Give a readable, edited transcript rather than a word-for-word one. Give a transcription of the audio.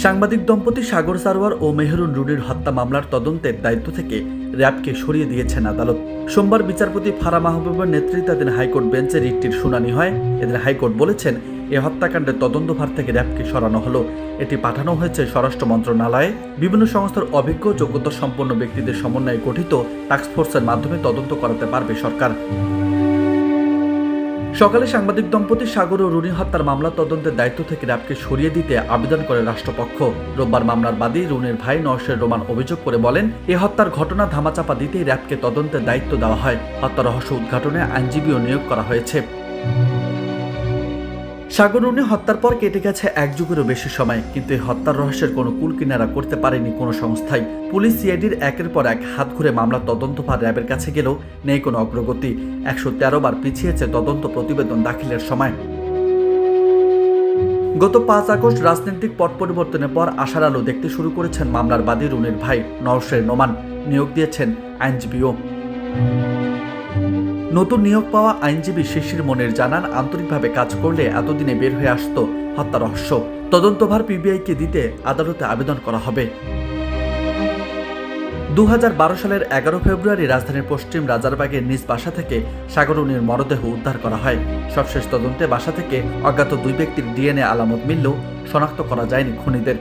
সাংবাদিক দম্পতি সাগর সারোয়ার ও মেহরুন রুনির হত্যা মামলার তদন্তের দায়িত্ব থেকে র্যাবকে সরিয়ে দিয়েছেন আদালত। সোমবার বিচারপতি ফারা মাহবুবের নেতৃত্বাধীন হাইকোর্ট বেঞ্চে রিটটির শুনানি হয়। এদিন হাইকোর্ট বলেছেন, এই হত্যাকাণ্ডের তদন্তভার থেকে র্যাবকে সরানো হলো। এটি পাঠানো হয়েছে স্বরাষ্ট্র মন্ত্রণালয়ে। বিভিন্ন সংস্থার অভিজ্ঞ যোগ্যতা সম্পন্ন ব্যক্তিদের সমন্বয়ে গঠিত টাস্কফোর্সের মাধ্যমে তদন্ত করাতে পারবে সরকার। সকালে সাংবাদিক দম্পতি সাগর ও রুনি হত্যার মামলা তদন্তের দায়িত্ব থেকে র্যাবকে সরিয়ে দিতে আবেদন করে রাষ্ট্রপক্ষ। রোববার মামলার বাদী রুনির ভাই নওশের রোমান অভিযোগ করে বলেন, এই হত্যার ঘটনা ধামাচাপা দিতেই র্যাবকে তদন্তের দায়িত্ব দেওয়া হয়। হত্যা রহস্য উদ্ঘাটনে আইনজীবীও নিয়োগ করা হয়েছে। সাগর রুনি হত্যার পর কেটে গেছে এক যুগেরও বেশি সময়, কিন্তু এই হত্যার রহস্যের কোনো কুলকিনারা করতে পারেনি কোনো সংস্থাই। পুলিশ সিআইডির একের পর এক হাত ঘুরে মামলার তদন্তভার র্যাবের কাছে গেলেও নেই কোনো অগ্রগতি। 113 বার পিছিয়েছে তদন্ত প্রতিবেদন দাখিলের সময়। গত 5 আগস্ট রাজনৈতিক পট পরিবর্তনের পর আশার আলো দেখতে শুরু করেছেন মামলার বাদী রুনির ভাই নওশের নোমান। নিয়োগ দিয়েছেন আইনজীবীও। নতুন নিয়োগ পাওয়া আইনজীবী শিশির মনির জানান, আন্তরিকভাবে কাজ করলে এতদিনে বের হয়ে আসতো হত্যা রহস্য। তদন্তভার পিবিআইকে দিতে আদালতে আবেদন করা হবে। 2012 সালের 11 ফেব্রুয়ারি রাজধানীর পশ্চিম রাজারবাগের নিজ বাসা থেকে সাগর রুনির মরদেহ উদ্ধার করা হয়। সবশেষ তদন্তে বাসা থেকে অজ্ঞাত 2 ব্যক্তির ডিএনএ আলামত মিললেও শনাক্ত করা যায়নি খুনিদের।